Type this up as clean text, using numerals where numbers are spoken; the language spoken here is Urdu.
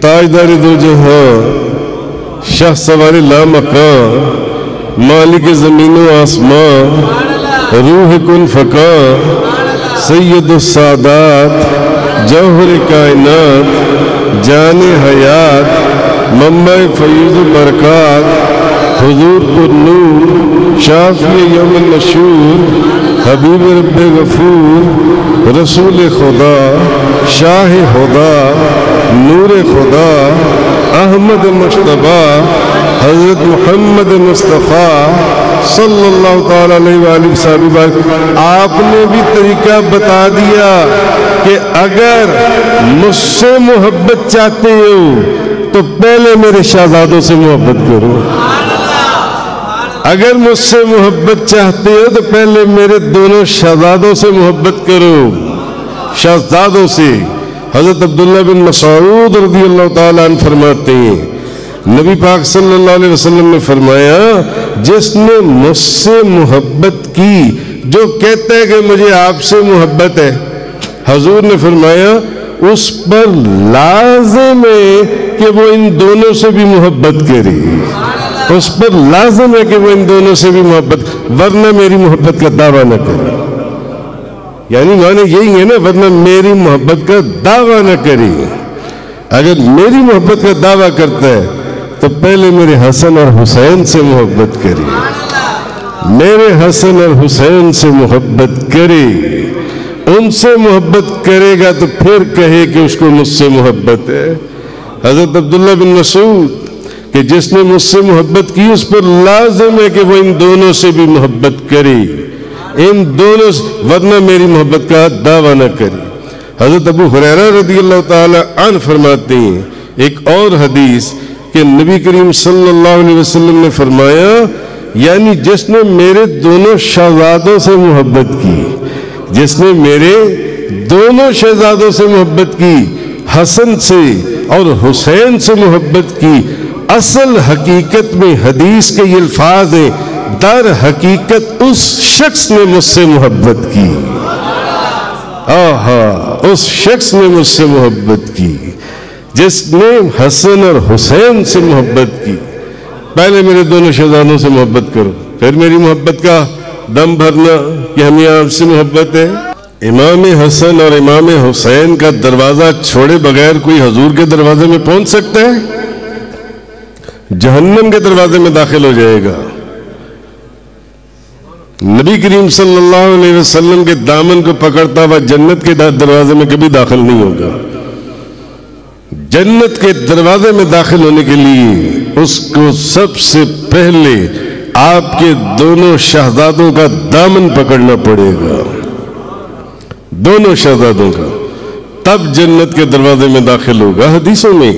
تاجدار دو جہاں، شاہ سوار لامکاں، مالک زمین و آسمان، روح کن فکاں، سید السادات، جوہر کائنات، جان حیات، منبع فیض و برکات، حضور پر نور، شافی یوم النشور، حبیب رب غفور، رسول خدا، شاہ خدا، نور خدا، احمد مجتبی، حضرت محمد مصطفیٰ صلی اللہ تعالیٰ علیہ وآلہ وسلم۔ آپ نے بھی طریقہ بتا دیا کہ اگر مجھ سے محبت چاہتے ہو تو پہلے میرے شہزادوں سے محبت کرو، اگر مجھ سے محبت چاہتے ہو تو پہلے میرے دونوں شہزادوں سے محبت کرو۔ شہزادوں سے حضرت عبداللہ بن مسعود رضی اللہ تعالیٰ عنہ فرماتے ہیں، نبی پاک صلی اللہ علیہ وسلم نے فرمایا جس نے مجھ سے محبت کی، جو کہتا ہے کہ مجھے آپ سے محبت ہے، حضور نے فرمایا اس پر لازم ہے کہ وہ ان دونوں سے بھی محبت کرے، اس پر لازم ہے کہ وہ ان دونوں سے بھی محبت، ورنہ میری محبت کا دعویٰ نہ کرے۔ یعنی معنی یہی ہے نا، ورنہ میری محبت کا دعویٰ نہ کرے۔ اگر میری محبت کا دعویٰ کرتا ہے تو پہلے میرے حسن اور حسین سے محبت کرے، میرے حسن اور حسین سے محبت کرے، ان سے محبت کرے گا تو پھر کہے کہ اس کو مجھ سے محبت ہے۔ حضرت عبداللہ بن مسعود کہ جس نے مجھ سے محبت کی اس پر لازم ہے کہ وہ ان دونوں سے بھی محبت کرے، ان دونوں سے، ورنہ میری محبت کا دعویٰ نہ کرے۔ حضرت ابو ہریرہ رضی اللہ تعالی عنہ فرماتے ہیں ایک اور حدیث کہ نبی کریم صلی اللہ علیہ وسلم نے فرمایا، یعنی جس نے میرے دونوں شہزادوں سے محبت کی، جس نے میرے دونوں شہزادوں سے محبت کی، حسن سے اور حسین سے محبت کی، اصل حقیقت میں حدیث کے یہ الفاظ ہیں، در حقیقت اس شخص نے مجھ سے محبت کی، اس شخص نے مجھ سے محبت کی جس نے حسن اور حسین سے محبت کی۔ پہلے میرے دونوں شہزادوں سے محبت کرو، پھر میری محبت کا دم بھرنا کہ ہمیں آپ سے محبت ہے۔ امام حسن اور امام حسین کا دروازہ چھوڑے بغیر کوئی حضور کے دروازے میں پہنچ سکتا ہے؟ جہنم کے دروازے میں داخل ہو جائے گا۔ نبی کریم صلی اللہ علیہ وسلم کے دامن کو پکڑتا ہوا جنت کے دروازے میں کبھی داخل نہیں ہوگا۔ جنت کے دروازے میں داخل ہونے کے لیے اس کو سب سے پہلے آپ کے دونوں شہزادوں کا دامن پکڑنا پڑے گا، دونوں شہزادوں کا، تب جنت کے دروازے میں داخل ہوگا۔ حدیثوں میں